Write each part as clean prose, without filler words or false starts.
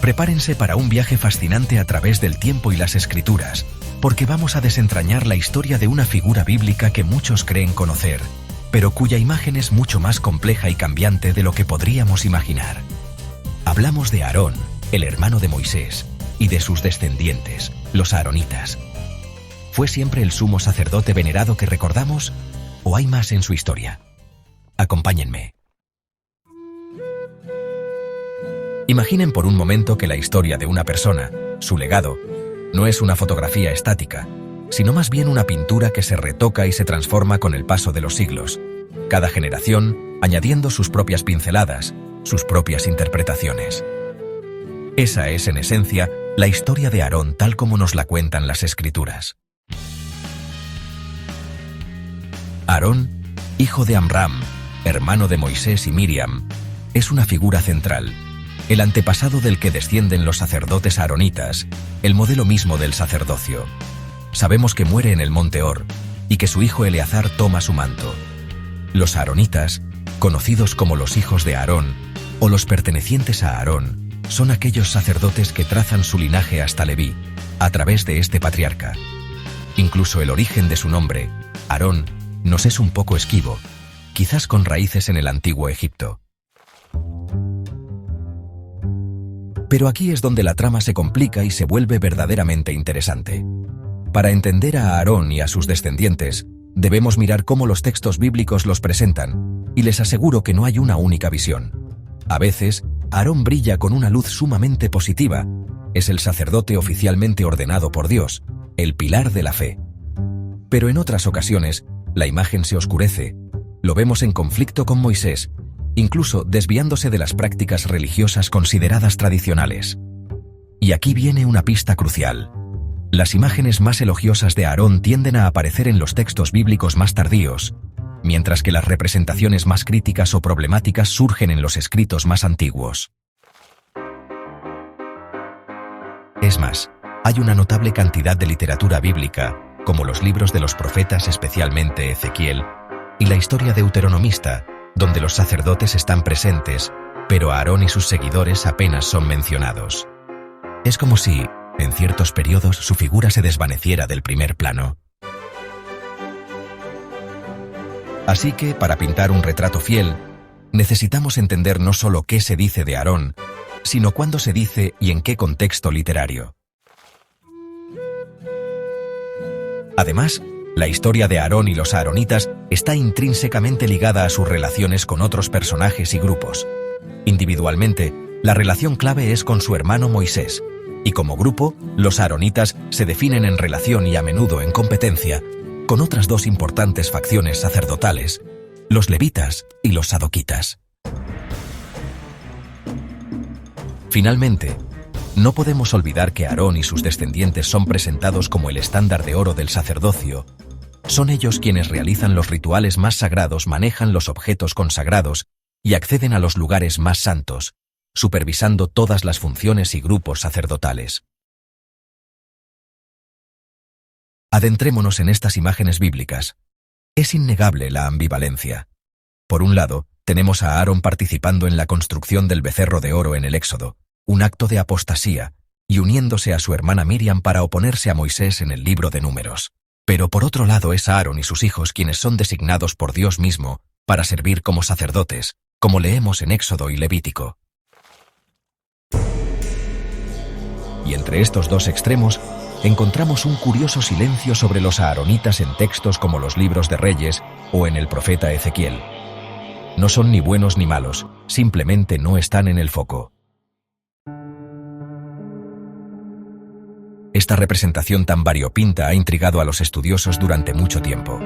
Prepárense para un viaje fascinante a través del tiempo y las escrituras, porque vamos a desentrañar la historia de una figura bíblica que muchos creen conocer, pero cuya imagen es mucho más compleja y cambiante de lo que podríamos imaginar. Hablamos de Aarón, el hermano de Moisés, y de sus descendientes, los aaronitas. ¿Fue siempre el sumo sacerdote venerado que recordamos, o hay más en su historia? Acompáñenme. Imaginen por un momento que la historia de una persona, su legado, no es una fotografía estática, sino más bien una pintura que se retoca y se transforma con el paso de los siglos, cada generación añadiendo sus propias pinceladas, sus propias interpretaciones. Esa es, en esencia, la historia de Aarón tal como nos la cuentan las Escrituras. Aarón, hijo de Amram, hermano de Moisés y Miriam, es una figura central, el antepasado del que descienden los sacerdotes aaronitas, el modelo mismo del sacerdocio. Sabemos que muere en el monte Hor y que su hijo Eleazar toma su manto. Los aaronitas, conocidos como los hijos de Aarón o los pertenecientes a Aarón, son aquellos sacerdotes que trazan su linaje hasta Leví, a través de este patriarca. Incluso el origen de su nombre, Aarón, nos es un poco esquivo, quizás con raíces en el antiguo Egipto. Pero aquí es donde la trama se complica y se vuelve verdaderamente interesante. Para entender a Aarón y a sus descendientes, debemos mirar cómo los textos bíblicos los presentan, y les aseguro que no hay una única visión. A veces, Aarón brilla con una luz sumamente positiva. Es el sacerdote oficialmente ordenado por Dios, el pilar de la fe. Pero en otras ocasiones, la imagen se oscurece. Lo vemos en conflicto con Moisés, incluso desviándose de las prácticas religiosas consideradas tradicionales. Y aquí viene una pista crucial. Las imágenes más elogiosas de Aarón tienden a aparecer en los textos bíblicos más tardíos, mientras que las representaciones más críticas o problemáticas surgen en los escritos más antiguos. Es más, hay una notable cantidad de literatura bíblica, como los libros de los profetas, especialmente Ezequiel, y la historia deuteronomista, donde los sacerdotes están presentes, pero Aarón y sus seguidores apenas son mencionados. Es como si, en ciertos periodos, su figura se desvaneciera del primer plano. Así que, para pintar un retrato fiel, necesitamos entender no solo qué se dice de Aarón, sino cuándo se dice y en qué contexto literario. Además, la historia de Aarón y los aaronitas está intrínsecamente ligada a sus relaciones con otros personajes y grupos. Individualmente, la relación clave es con su hermano Moisés, y como grupo, los aaronitas se definen en relación y a menudo en competencia con otras dos importantes facciones sacerdotales, los levitas y los sadoquitas. Finalmente, no podemos olvidar que Aarón y sus descendientes son presentados como el estándar de oro del sacerdocio. Son ellos quienes realizan los rituales más sagrados, manejan los objetos consagrados y acceden a los lugares más santos, supervisando todas las funciones y grupos sacerdotales. Adentrémonos en estas imágenes bíblicas. Es innegable la ambivalencia. Por un lado, tenemos a Aarón participando en la construcción del becerro de oro en el Éxodo, un acto de apostasía, y uniéndose a su hermana Miriam para oponerse a Moisés en el libro de Números. Pero por otro lado es Aarón y sus hijos quienes son designados por Dios mismo para servir como sacerdotes, como leemos en Éxodo y Levítico. Y entre estos dos extremos, encontramos un curioso silencio sobre los aaronitas en textos como los libros de Reyes o en el profeta Ezequiel. No son ni buenos ni malos, simplemente no están en el foco. Esta representación tan variopinta ha intrigado a los estudiosos durante mucho tiempo.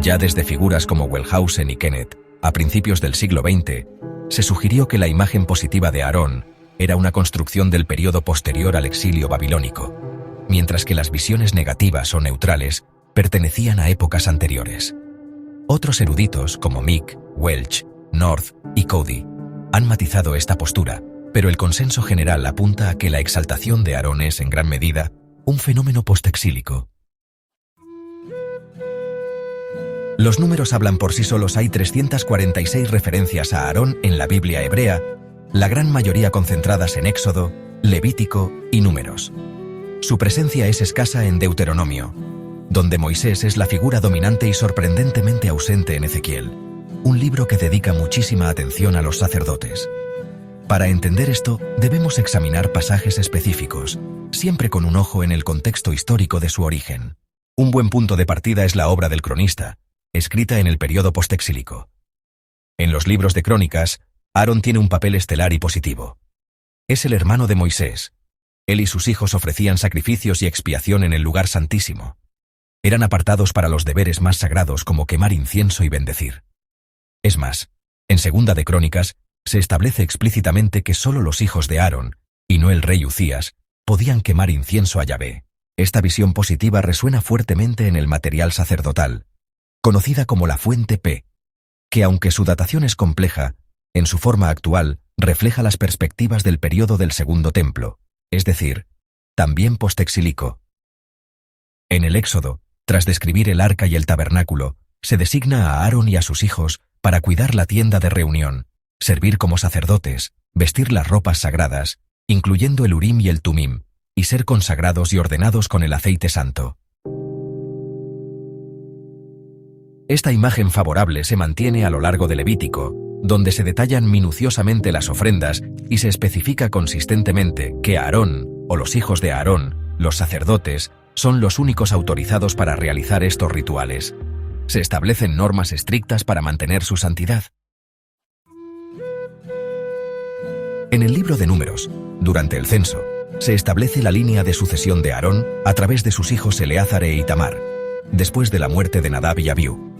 Ya desde figuras como Wellhausen y Kenneth, a principios del siglo XX, se sugirió que la imagen positiva de Aarón era una construcción del periodo posterior al exilio babilónico, mientras que las visiones negativas o neutrales pertenecían a épocas anteriores. Otros eruditos como Meek, Welch, North y Cody han matizado esta postura, pero el consenso general apunta a que la exaltación de Aarón es, en gran medida, un fenómeno postexílico. Los números hablan por sí solos. Hay 346 referencias a Aarón en la Biblia hebrea, la gran mayoría concentradas en Éxodo, Levítico y Números. Su presencia es escasa en Deuteronomio, donde Moisés es la figura dominante y sorprendentemente ausente en Ezequiel, un libro que dedica muchísima atención a los sacerdotes. Para entender esto, debemos examinar pasajes específicos, siempre con un ojo en el contexto histórico de su origen. Un buen punto de partida es la obra del cronista, escrita en el período postexílico. En los libros de crónicas, Aarón tiene un papel estelar y positivo. Es el hermano de Moisés. Él y sus hijos ofrecían sacrificios y expiación en el lugar santísimo. Eran apartados para los deberes más sagrados como quemar incienso y bendecir. Es más, en Segunda de Crónicas, se establece explícitamente que solo los hijos de Aarón, y no el rey Ucías, podían quemar incienso a Yahvé. Esta visión positiva resuena fuertemente en el material sacerdotal, conocida como la Fuente P, que aunque su datación es compleja, en su forma actual refleja las perspectivas del período del Segundo Templo, es decir, también postexílico. En el Éxodo, tras describir el arca y el tabernáculo, se designa a Aarón y a sus hijos para cuidar la tienda de reunión, servir como sacerdotes, vestir las ropas sagradas, incluyendo el Urim y el Tumim, y ser consagrados y ordenados con el aceite santo. Esta imagen favorable se mantiene a lo largo de Levítico, donde se detallan minuciosamente las ofrendas y se especifica consistentemente que Aarón, o los hijos de Aarón, los sacerdotes, son los únicos autorizados para realizar estos rituales. Se establecen normas estrictas para mantener su santidad. En el libro de Números, durante el censo, se establece la línea de sucesión de Aarón a través de sus hijos Eleazar e Itamar, después de la muerte de Nadab y Abiú.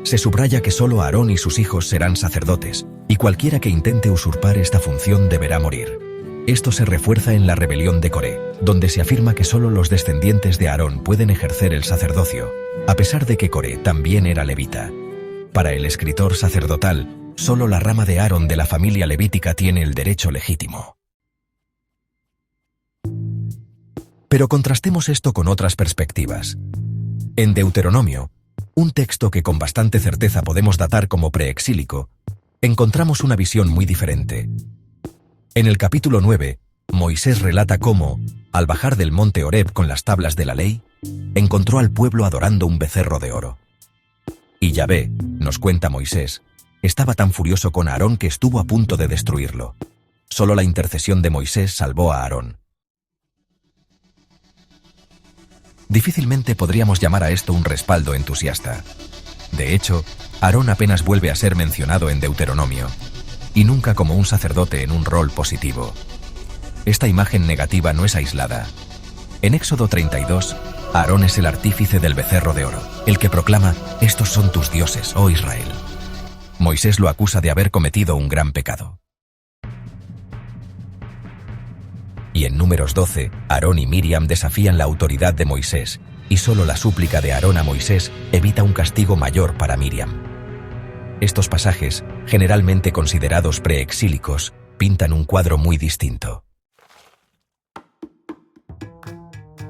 Se subraya que solo Aarón y sus hijos serán sacerdotes, y cualquiera que intente usurpar esta función deberá morir. Esto se refuerza en la rebelión de Coré, donde se afirma que solo los descendientes de Aarón pueden ejercer el sacerdocio, a pesar de que Coré también era levita. Para el escritor sacerdotal, solo la rama de Aarón de la familia levítica tiene el derecho legítimo. Pero contrastemos esto con otras perspectivas. En Deuteronomio, un texto que con bastante certeza podemos datar como preexílico, encontramos una visión muy diferente. En el capítulo 9, Moisés relata cómo, al bajar del monte Horeb con las tablas de la ley, encontró al pueblo adorando un becerro de oro. Y Yahvé, nos cuenta Moisés, estaba tan furioso con Aarón que estuvo a punto de destruirlo. Solo la intercesión de Moisés salvó a Aarón. Difícilmente podríamos llamar a esto un respaldo entusiasta. De hecho, Aarón apenas vuelve a ser mencionado en Deuteronomio, y nunca como un sacerdote en un rol positivo. Esta imagen negativa no es aislada. En Éxodo 32, Aarón es el artífice del becerro de oro, el que proclama: «Estos son tus dioses, oh Israel». Moisés lo acusa de haber cometido un gran pecado. Y en Números 12, Aarón y Miriam desafían la autoridad de Moisés, y solo la súplica de Aarón a Moisés evita un castigo mayor para Miriam. Estos pasajes, generalmente considerados preexílicos, pintan un cuadro muy distinto.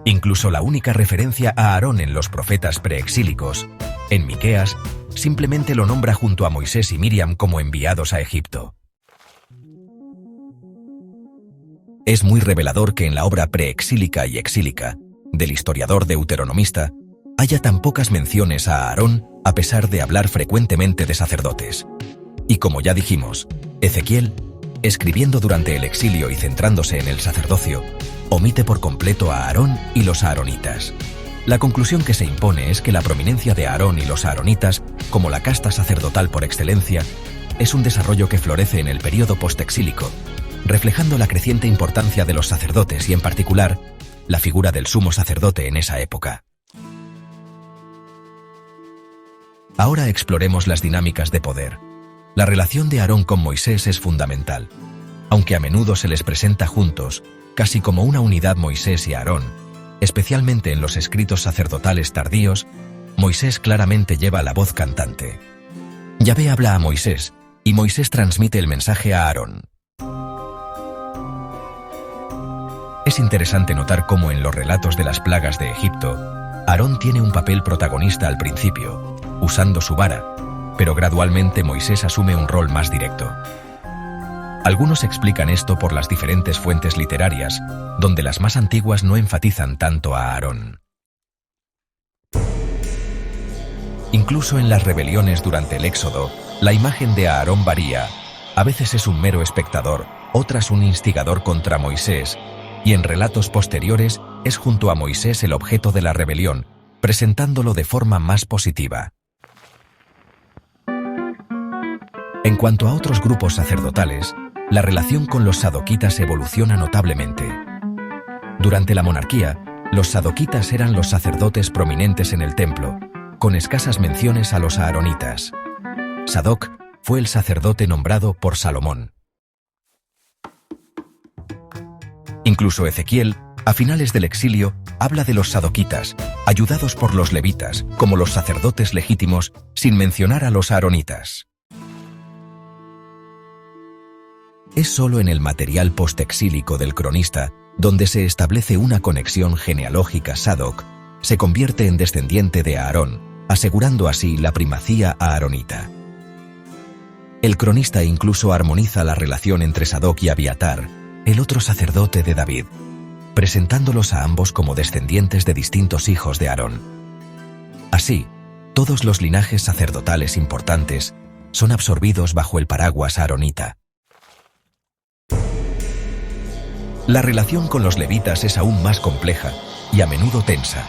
Incluso la única referencia a Aarón en los profetas preexílicos, en Miqueas, simplemente lo nombra junto a Moisés y Miriam como enviados a Egipto. Es muy revelador que en la obra preexílica y exílica del historiador deuteronomista haya tan pocas menciones a Aarón a pesar de hablar frecuentemente de sacerdotes. Y como ya dijimos, Ezequiel, escribiendo durante el exilio y centrándose en el sacerdocio, omite por completo a Aarón y los aaronitas. La conclusión que se impone es que la prominencia de Aarón y los aaronitas, como la casta sacerdotal por excelencia, es un desarrollo que florece en el período postexílico, reflejando la creciente importancia de los sacerdotes y en particular, la figura del sumo sacerdote en esa época. Ahora exploremos las dinámicas de poder. La relación de Aarón con Moisés es fundamental. Aunque a menudo se les presenta juntos, casi como una unidad Moisés y Aarón, especialmente en los escritos sacerdotales tardíos, Moisés claramente lleva la voz cantante. Yahvé habla a Moisés, y Moisés transmite el mensaje a Aarón. Es interesante notar cómo en los relatos de las plagas de Egipto, Aarón tiene un papel protagonista al principio, usando su vara, pero gradualmente Moisés asume un rol más directo. Algunos explican esto por las diferentes fuentes literarias, donde las más antiguas no enfatizan tanto a Aarón. Incluso en las rebeliones durante el Éxodo, la imagen de Aarón varía. A veces es un mero espectador, otras un instigador contra Moisés, y en relatos posteriores es junto a Moisés el objeto de la rebelión, presentándolo de forma más positiva. En cuanto a otros grupos sacerdotales, la relación con los sadoquitas evoluciona notablemente. Durante la monarquía, los sadoquitas eran los sacerdotes prominentes en el templo, con escasas menciones a los aaronitas. Sadoc fue el sacerdote nombrado por Salomón. Incluso Ezequiel, a finales del exilio, habla de los sadoquitas, ayudados por los levitas, como los sacerdotes legítimos, sin mencionar a los aaronitas. Es solo en el material postexílico del cronista donde se establece una conexión genealógica. Sadoc se convierte en descendiente de Aarón, asegurando así la primacía aaronita. El cronista incluso armoniza la relación entre Sadoc y Abiatar, el otro sacerdote de David, presentándolos a ambos como descendientes de distintos hijos de Aarón. Así, todos los linajes sacerdotales importantes son absorbidos bajo el paraguas aaronita. La relación con los levitas es aún más compleja y a menudo tensa.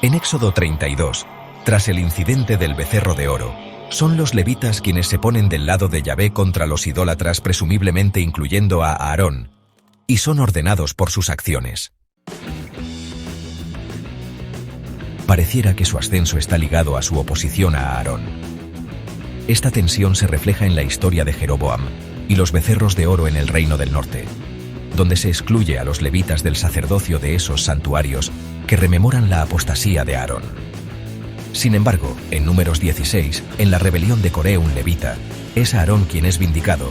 En Éxodo 32, tras el incidente del becerro de oro, son los levitas quienes se ponen del lado de Yahvé contra los idólatras, presumiblemente incluyendo a Aarón, y son ordenados por sus acciones. Pareciera que su ascenso está ligado a su oposición a Aarón. Esta tensión se refleja en la historia de Jeroboam y los becerros de oro en el Reino del Norte, donde se excluye a los levitas del sacerdocio de esos santuarios que rememoran la apostasía de Aarón. Sin embargo, en Números 16, en la rebelión de Coré un levita, es Aarón quien es vindicado,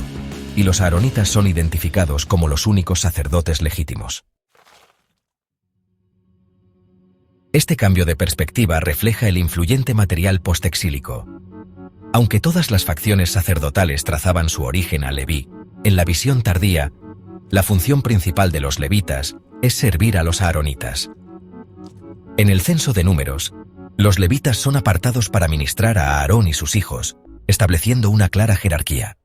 y los aaronitas son identificados como los únicos sacerdotes legítimos. Este cambio de perspectiva refleja el influyente material postexílico. Aunque todas las facciones sacerdotales trazaban su origen a Leví, en la visión tardía, la función principal de los levitas es servir a los aaronitas. En el censo de Números, los levitas son apartados para ministrar a Aarón y sus hijos, estableciendo una clara jerarquía.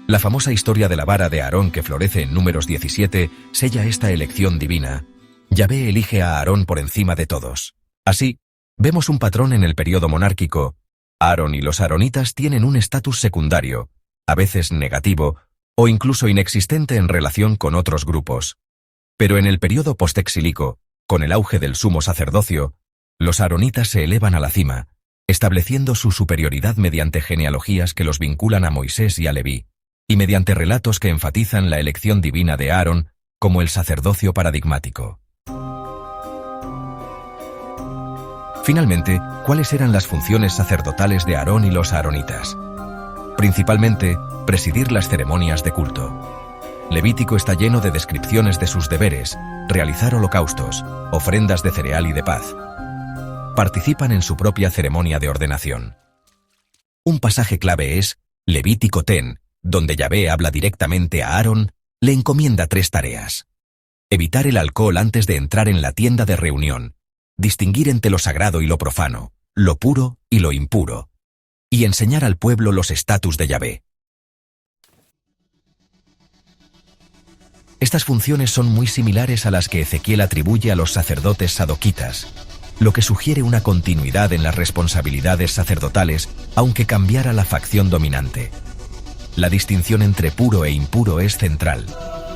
La famosa historia de la vara de Aarón que florece en Números 17 sella esta elección divina. Yahvé elige a Aarón por encima de todos. Así, vemos un patrón en el periodo monárquico. Aarón y los aaronitas tienen un estatus secundario, a veces negativo, o incluso inexistente en relación con otros grupos. Pero en el periodo postexílico, con el auge del sumo sacerdocio, los aaronitas se elevan a la cima, estableciendo su superioridad mediante genealogías que los vinculan a Moisés y a Leví, y mediante relatos que enfatizan la elección divina de Aarón como el sacerdocio paradigmático. Finalmente, ¿cuáles eran las funciones sacerdotales de Aarón y los aaronitas? Principalmente, presidir las ceremonias de culto. Levítico está lleno de descripciones de sus deberes: realizar holocaustos, ofrendas de cereal y de paz. Participan en su propia ceremonia de ordenación. Un pasaje clave es Levítico ten, donde Yahvé habla directamente a Aarón, le encomienda 3 tareas. Evitar el alcohol antes de entrar en la tienda de reunión, distinguir entre lo sagrado y lo profano, lo puro y lo impuro, y enseñar al pueblo los estatus de Yahvé. Estas funciones son muy similares a las que Ezequiel atribuye a los sacerdotes sadoquitas, lo que sugiere una continuidad en las responsabilidades sacerdotales, aunque cambiara la facción dominante. La distinción entre puro e impuro es central,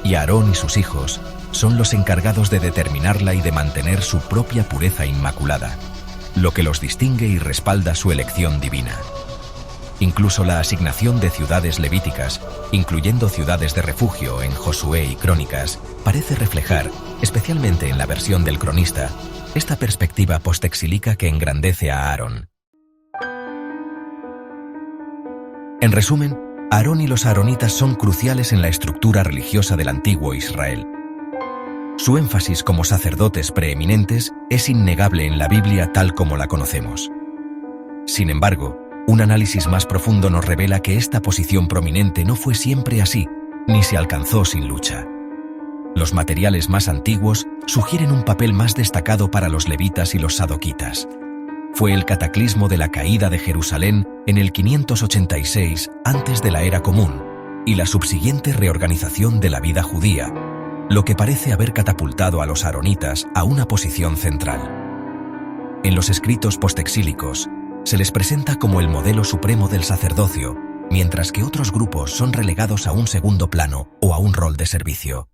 y Aarón y sus hijos son los encargados de determinarla y de mantener su propia pureza inmaculada, lo que los distingue y respalda su elección divina. Incluso la asignación de ciudades levíticas, incluyendo ciudades de refugio en Josué y Crónicas, parece reflejar, especialmente en la versión del cronista, esta perspectiva postexílica que engrandece a Aarón. En resumen, Aarón y los aaronitas son cruciales en la estructura religiosa del antiguo Israel. Su énfasis como sacerdotes preeminentes es innegable en la Biblia tal como la conocemos. Sin embargo, Un análisis más profundo nos revela que esta posición prominente no fue siempre así, ni se alcanzó sin lucha. Los materiales más antiguos sugieren un papel más destacado para los levitas y los sadoquitas. Fue el cataclismo de la caída de Jerusalén en el 586 antes de la Era Común y la subsiguiente reorganización de la vida judía, lo que parece haber catapultado a los aaronitas a una posición central. En los escritos postexílicos, se les presenta como el modelo supremo del sacerdocio, mientras que otros grupos son relegados a un segundo plano o a un rol de servicio.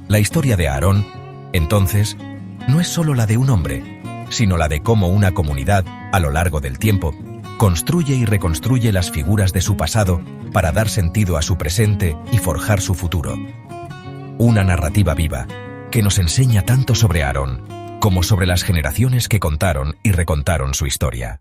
La historia de Aarón, entonces, no es solo la de un hombre, sino la de cómo una comunidad, a lo largo del tiempo, construye y reconstruye las figuras de su pasado para dar sentido a su presente y forjar su futuro. Una narrativa viva que nos enseña tanto sobre Aarón como sobre las generaciones que contaron y recontaron su historia.